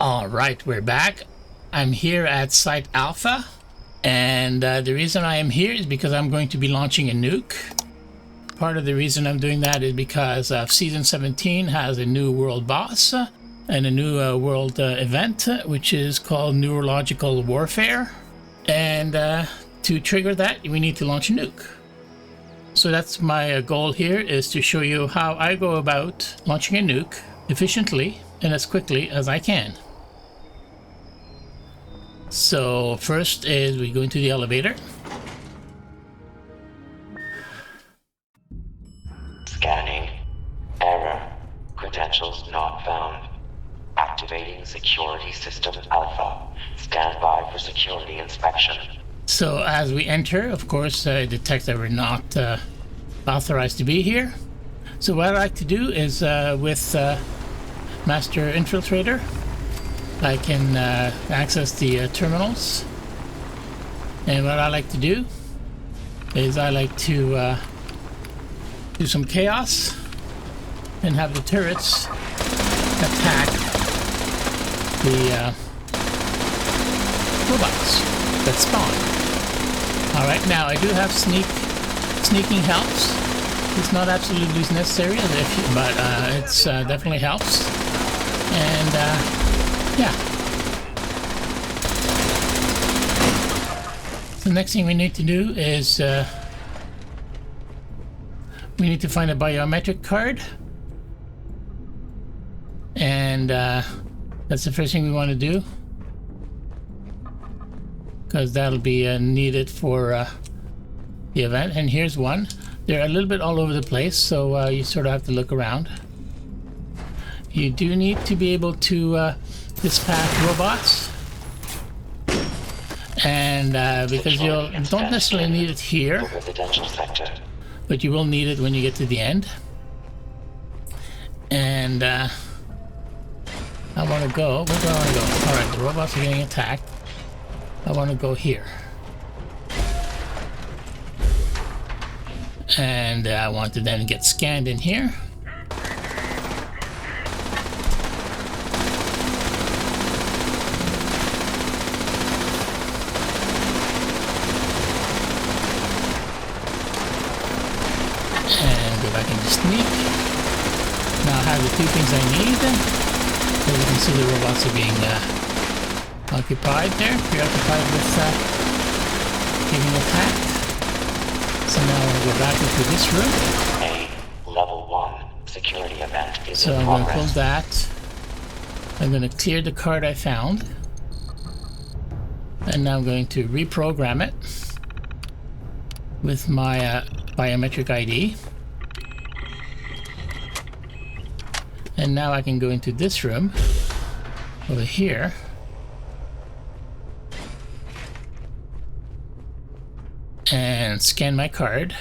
All right, we're back. I'm here at Site Alpha, and the reason I am here is because I'm going to be launching a nuke. Part of the reason I'm doing that is because Season 17 has a new world boss and a new world event, which is called Neurological Warfare. And to trigger that, we need to launch a nuke. So that's my goal here, is to show you how I go about launching a nuke efficiently and as quickly as I can. So first is we go into the elevator. Scanning. Error. Credentials not found. Activating security system Alpha. Stand by for security inspection. So as we enter, of course, it detects that we're not authorized to be here. So what I like to do is with Master Infiltrator, I can access the terminals, and what I like to do is I like to do some chaos and have the turrets attack the robots that spawn. Alright, now I do have sneaking helps. It's not absolutely necessary, but it's definitely helps. And yeah. The next thing we need to do is we need to find a biometric card, and that's the first thing we want to do, because that'll be needed for the event. And here's one. They're a little bit all over the place, so you sort of have to look around. You do need to be able to dispatch robots, and because you don't necessarily need it here, but you will need it when you get to the end. And I want to go, where do I want to go? Alright, the robots are getting attacked. I want to go here. And I want to then get scanned in here. Sneak. Now I have the two things I need. As you can see, the robots are being occupied there, preoccupied with getting attacked. So now I'm going to go back into this room. A level 1 security event is so in I'm progress. going to close that. I'm going to clear the card I found. And now I'm going to reprogram it with my biometric ID. And now I can go into this room over here, and scan my card.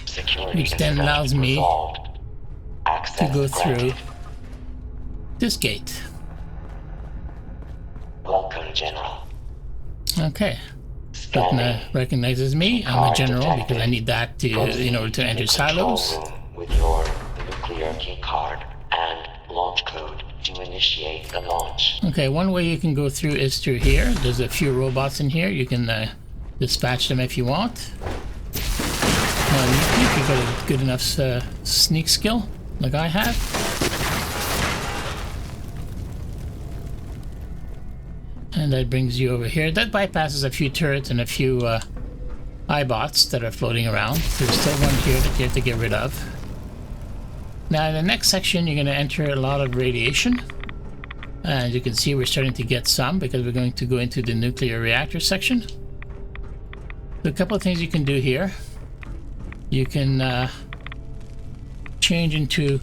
Security which then allows me to go through this gate. Welcome, General. Okay. It recognizes me. I'm a general because I need that to, in order to enter silos. With your nuclear key card and launch code to initiate the launch. Okay, one way you can go through is through here. There's a few robots in here. You can dispatch them if you want. If you've got a good enough sneak skill, like I have. And that brings you over here. That bypasses a few turrets and a few iBots that are floating around. There's still one here that you have to get rid of. Now in the next section you're going to enter a lot of radiation. And you can see we're starting to get some because we're going to go into the nuclear reactor section. So a couple of things you can do here. You can change into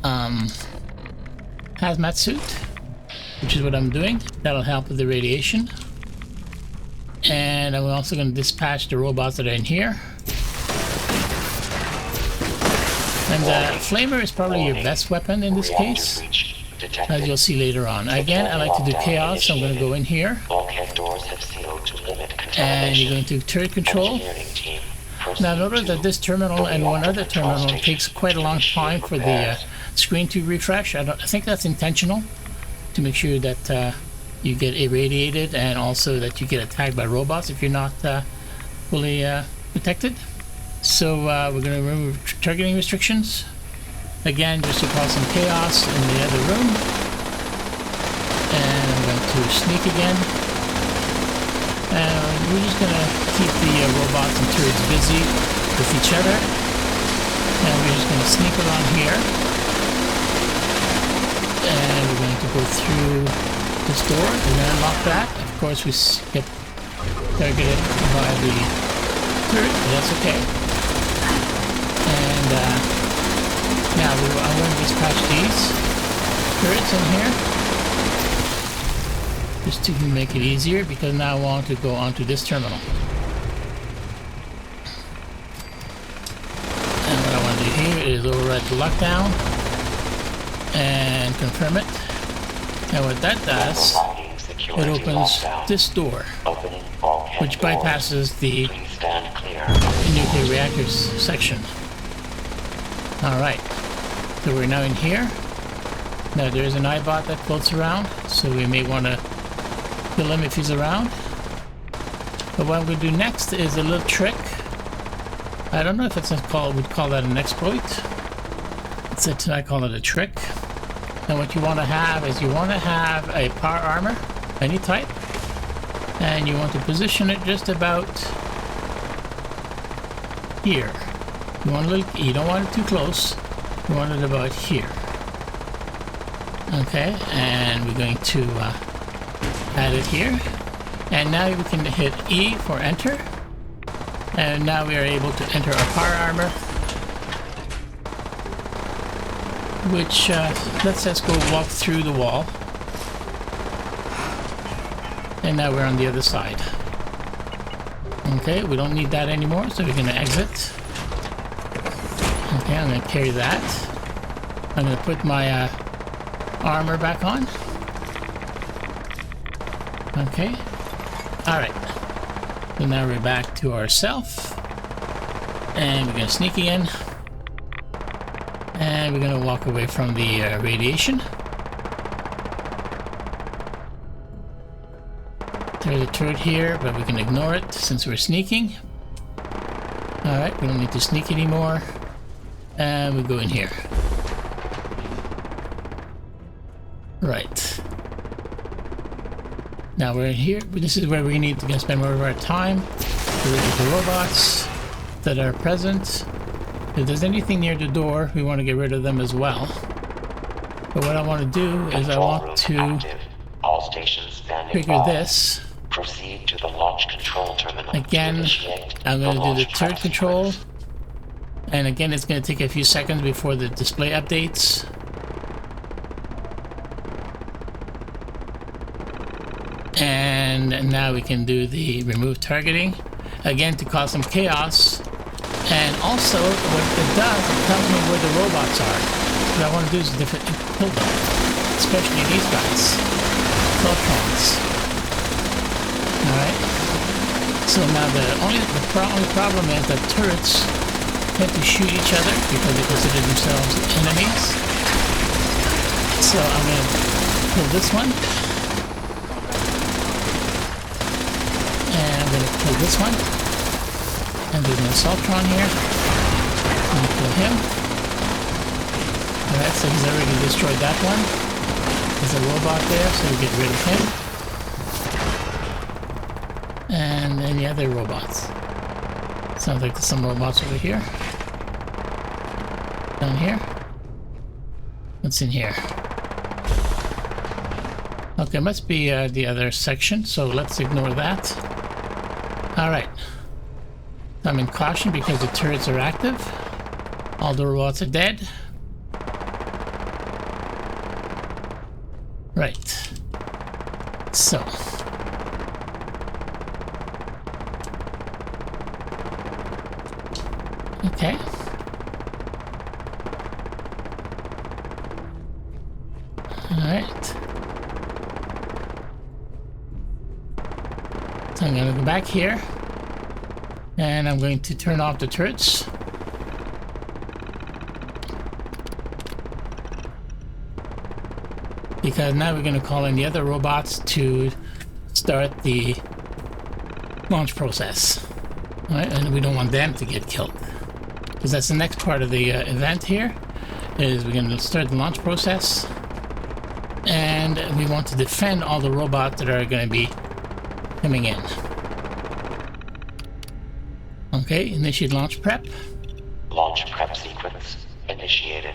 hazmat suit, which is what I'm doing. That'll help with the radiation. And I'm also going to dispatch the robots that are in here. And the flamer is probably your best weapon in this case, as you'll see later on. Again, I like to do chaos, so I'm going to go in here. And you're going to turret control. Now notice that this terminal and one other terminal takes quite a long time for the screen to refresh. I think that's intentional to make sure that you get irradiated and also that you get attacked by robots if you're not fully protected. So we're going to remove targeting restrictions. Again, just to cause some chaos in the other room. And I'm going to sneak again. And we're just going to keep the robots and turrets busy with each other. And we're just going to sneak around here. And we're going to go through this door and then unlock that. Of course, we get targeted by the turret, but that's okay. And now I'm going to dispatch these turrets in here just to make it easier, because now I want to go onto this terminal. And what I want to do here is override the lockdown and confirm it. And what that does, it opens this door, which bypasses the nuclear reactors section. Alright, so we're now in here. Now there's an eyebot that floats around, so we may want to kill him if he's around. But what I'm going to do next is a little trick. I don't know if it's would call that an exploit. I call it a trick. And what you want to have is you want to have a power armor, any type, and you want to position it just about here. You don't want it too close. You want it about here. Okay, and we're going to add it here. And now we can hit E for enter. And now we are able to enter our power armor, which lets us go walk through the wall. And now we're on the other side. Okay, we don't need that anymore, so we're going to exit. Okay, I'm going to carry that. I'm going to put my armor back on. Okay. Alright. So now we're back to ourself. And we're going to sneak again. And we're going to walk away from the radiation. There's a turret here, but we can ignore it since we're sneaking. Alright, we don't need to sneak anymore. And we go in here. Right. Now we're in here. This is where we need to spend more of our time to look at the robots that are present. If there's anything near the door, we want to get rid of them as well. But what I want to do is I want to trigger this. Proceed to the launch control terminal. Again, I'm going to do the turret control. And again, it's going to take a few seconds before the display updates. And now we can do the remove targeting. Again, to cause some chaos. And also, what it does, it tells me where the robots are. What I want to do is kill them. Especially these guys. Photons. Alright. So now the only problem is that turrets tend to shoot each other because they consider themselves enemies. So I'm going to kill this one. And I'm going to kill this one. And there's an Assaultron here. I'm going to kill him. Alright, so he's already destroyed that one. There's a robot there, so we get rid of him. And any other robots. Sounds like there's some robots over here. Down here. What's in here? Okay, must be the other section, so let's ignore that. Alright. I'm in caution because the turrets are active. All the robots are dead. Right. So. Okay. Alright. So I'm going to go back here. And I'm going to turn off the turrets. Because now we're going to call in the other robots to start the launch process. All right, and we don't want them to get killed. Because that's the next part of the event here, is we're going to start the launch process. And we want to defend all the robots that are going to be coming in. Okay, initiate launch prep. Launch prep sequence initiated.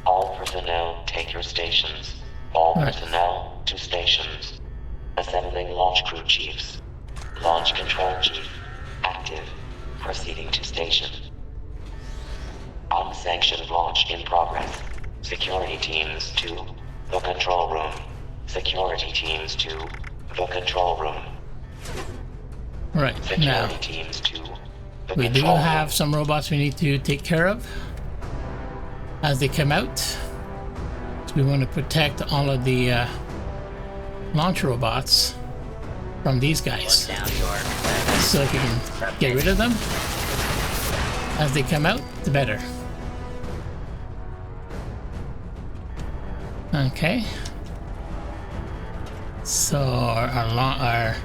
All personnel take your stations. All personnel to stations. Assembling launch crew chiefs. Launch control chief active. Proceeding to station. Unsanctioned launch in progress. Security teams to the control room. Security teams to the control room. Right, now Security teams to the we do control have room. some robots we need to take care of as they come out. So we want to protect all of the launch robots from these guys. So if you can get rid of them as they come out, the better. Okay. So our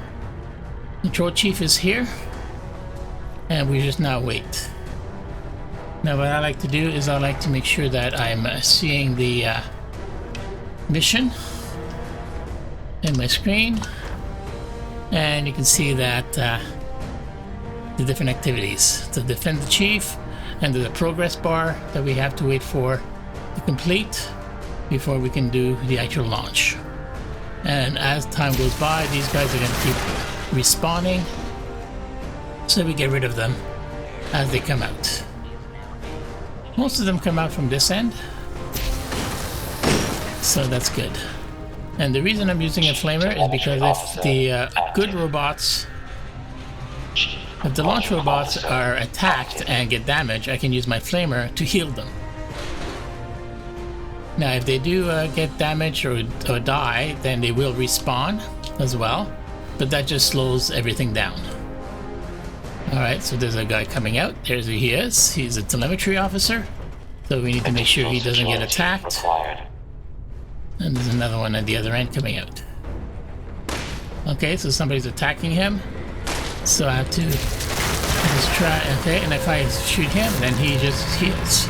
control chief is here, and we just now wait. Now what I like to do is I like to make sure that I'm seeing the mission in my screen, and you can see that the different activities to defend the chief, and there's a progress bar that we have to wait for to complete before we can do the actual launch. And as time goes by, these guys are going to keep respawning, so we get rid of them as they come out. Most of them come out from this end, so that's good. And the reason I'm using a flamer is because if the good robots, if the launch robots are attacked and get damaged, I can use my flamer to heal them. Now if they do get damaged or die, then they will respawn as well, but that just slows everything down. Alright, so there's a guy coming out. There's who he is. He's a telemetry officer, so we need to make sure he doesn't get attacked. And there's another one at the other end coming out. Okay, so somebody's attacking him, so I have to just try. Okay, and if I shoot him, then he just heals.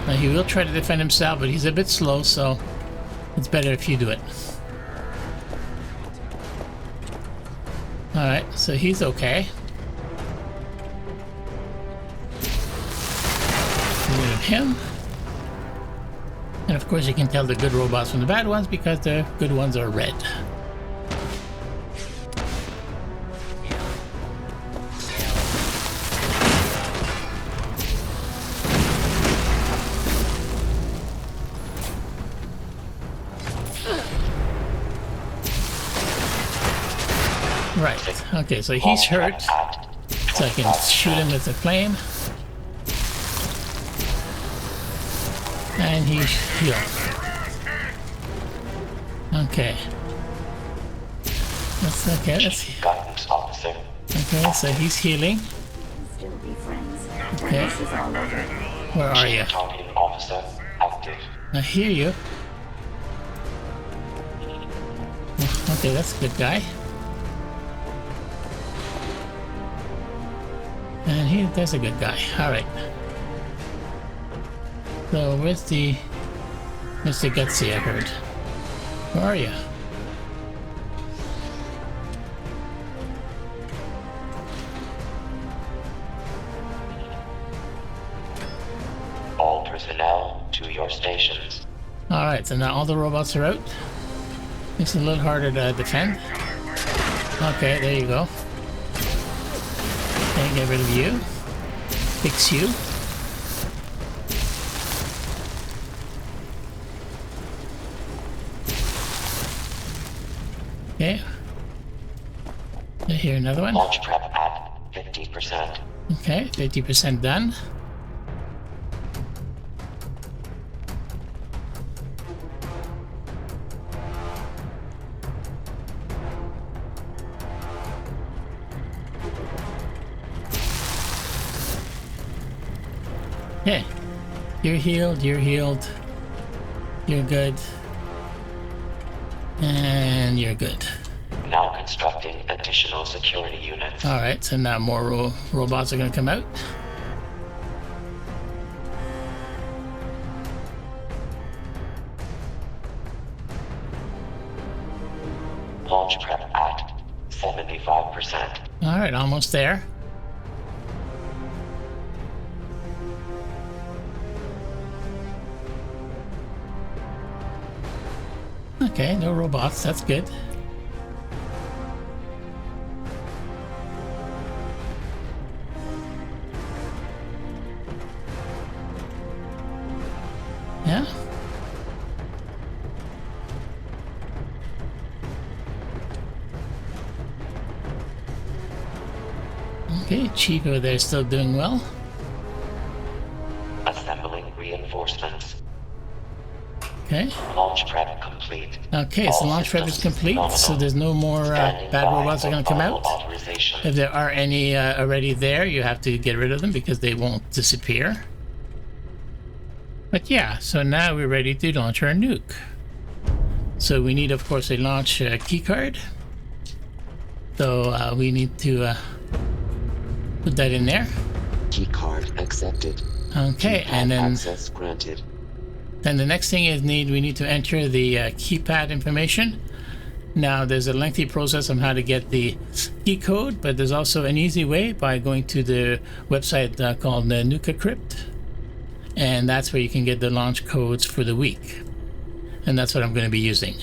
Now he will try to defend himself, but he's a bit slow, so it's better if you do it. Alright, so he's okay. Get rid of him. And of course you can tell the good robots from the bad ones because the good ones are red. Right, okay, so he's hurt, so I can shoot him with the flame. And he's healed. Okay. Okay, so he's healing. Okay. Where are you? I hear you. Okay, that's a good guy. And there's a good guy. Alright. So where's the Mr. Gutsy I heard? Where are you? All personnel to your stations. Alright, so now all the robots are out. Makes it a little harder to defend. Okay, there you go. Okay, get rid of you. Fix you. Okay. I hear another one. Launch prep at 50%. Okay, 50% done. Okay. You're healed, you're healed. You're good. And you're good. Now constructing additional security units. Alright, so now more robots are going to come out. Launch prep at 75%. Alright, almost there. Okay, no robots, that's good. Yeah. Okay, Chief over there is still doing well. Assembling reinforcements. Okay. Launch prep complete. Okay, so launch prep is complete, so there's no more bad robots are going to come out. If there are any already there, you have to get rid of them because they won't disappear. But yeah, so now we're ready to launch our nuke. So we need, of course, a launch key card. So we need to put that in there. Key card accepted. Okay, and then Access granted. Then the next thing is we need to enter the keypad information. Now there's a lengthy process on how to get the key code, but there's also an easy way by going to the website called Nuke, and that's where you can get the launch codes for the week. And that's what I'm going to be using.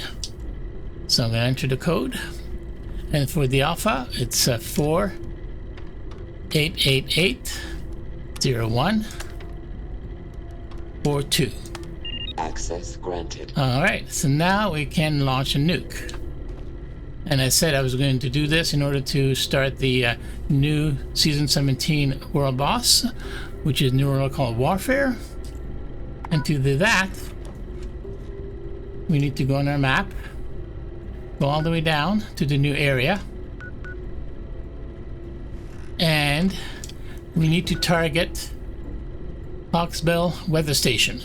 So I'm going to enter the code, and for the alpha it's 48880142. Access granted. Alright, so now we can launch a nuke. And I said I was going to do this in order to start the new Season 17 world boss, which is Neurological Warfare. And to do that, we need to go on our map, go all the way down to the new area, and we need to target Hawksbill Weather Station.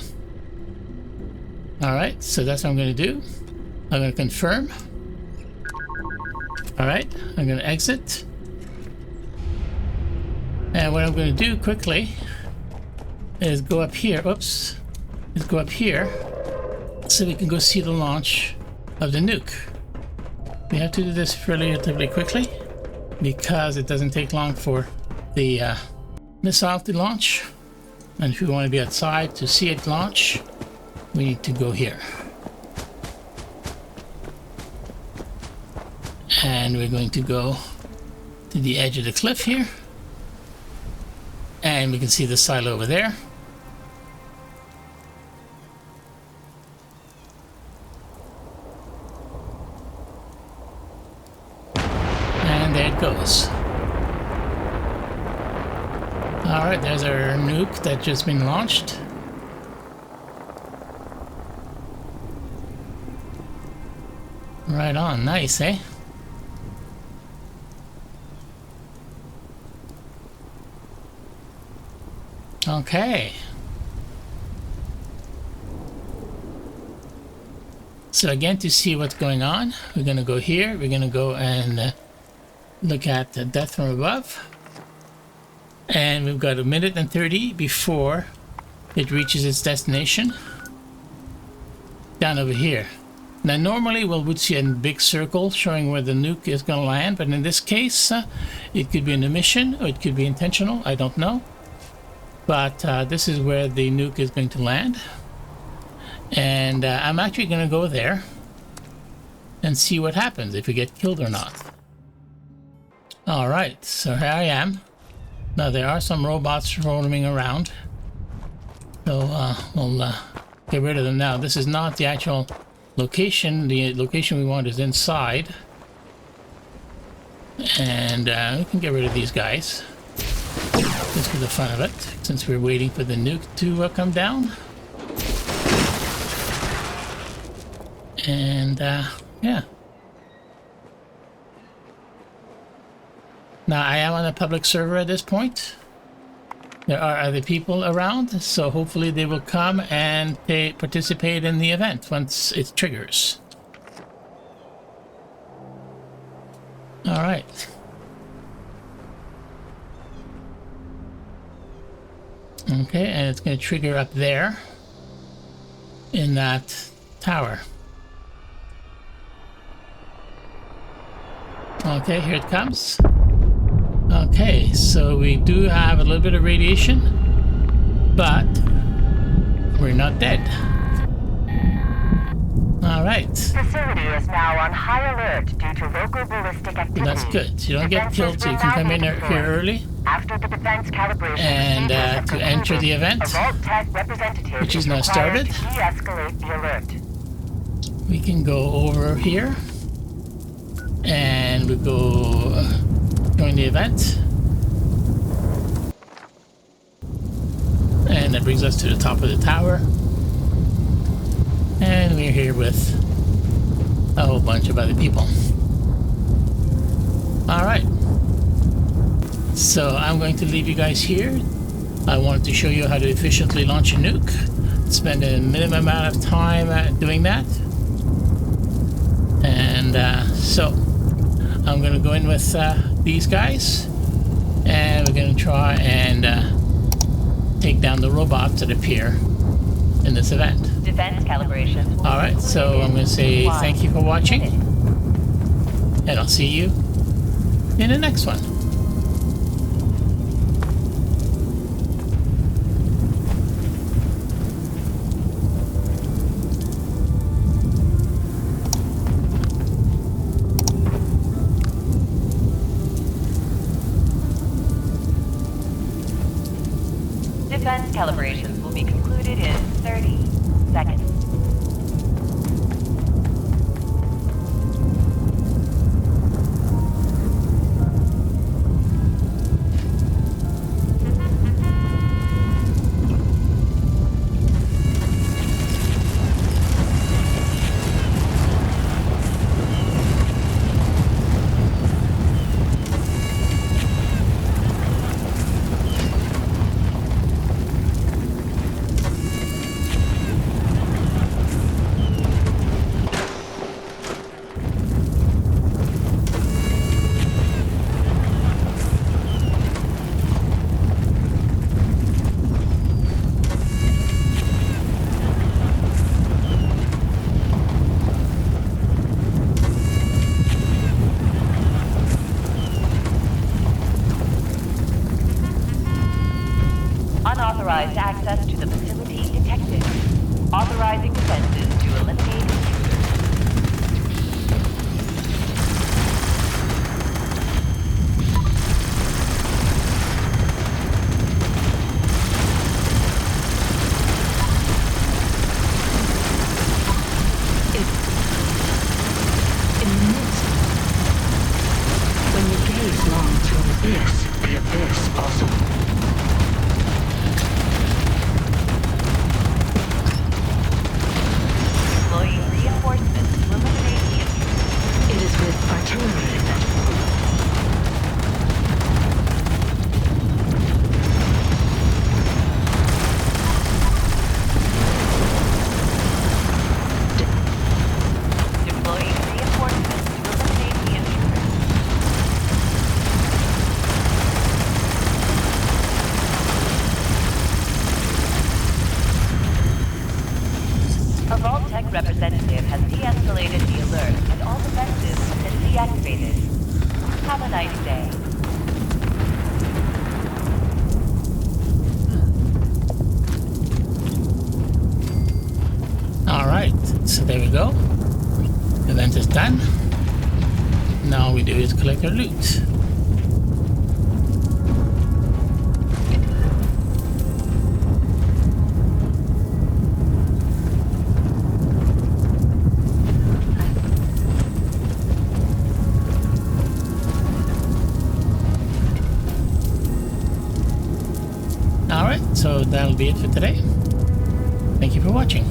Alright, so that's what I'm going to do. I'm going to confirm. Alright, I'm going to exit. And what I'm going to do quickly is go up here. Oops. Is go up here so we can go see the launch of the nuke. We have to do this relatively quickly because it doesn't take long for the missile to launch. And if we want to be outside to see it launch, we need to go here. And we're going to go to the edge of the cliff here. And we can see the silo over there. And there it goes. Alright, there's our nuke that's just been launched. Right on, nice, eh? Okay. So again, to see what's going on, we're going to go here. We're going to go and look at the death from above. And we've got 1:30 before it reaches its destination. Down over here. Now normally we would see a big circle showing where the nuke is going to land, but in this case it could be an omission or it could be intentional, I don't know. But this is where the nuke is going to land. And I'm actually going to go there and see what happens, if we get killed or not. Alright, so here I am. Now there are some robots roaming around. So we'll get rid of them now. This is not the actual location. The location we want is inside. And we can get rid of these guys. Just for the fun of it, since we're waiting for the nuke to come down. And yeah. Now I am on a public server at this point. there are other people around, so hopefully they will come and participate in the event once it triggers. All right. Okay, and it's going to trigger up there in that tower. Okay, here it comes. Okay, so we do have a little bit of radiation, but we're not dead. All right. Facility is now on high alert due to local ballistic activity. That's good. So you don't get killed, so you can come in here early. After the defense calibration and to enter the event, which is now started, de-escalate the alert. we can go over here and we go join the event, and that brings us to the top of the tower, and we're here with a whole bunch of other people. All right. So I'm going to leave you guys here. I wanted to show you how to efficiently launch a nuke. Spend a minimum amount of time doing that. And so I'm going to go in with these guys, and we're going to try and take down the robots that appear in this event. Defense calibration. All right, so I'm going to say thank you for watching, and I'll see you in the next one. Defense calibrations will be concluded in 30 seconds. Unauthorized access to the facility detected. Authorizing defenses to eliminate intruders. In the midst. When you gaze long through the abyss also. Reinforcements to eliminate the intruders. It is with artillery that Deploying reinforcements to eliminate the intruders. A Vault-Tec representative has de-escalated the alert and all defenses have been deactivated. Have a nice day. All right, so there we go. The event is done. Now all we do is collect our loot. All right, so that'll be it for today. Thank you for watching.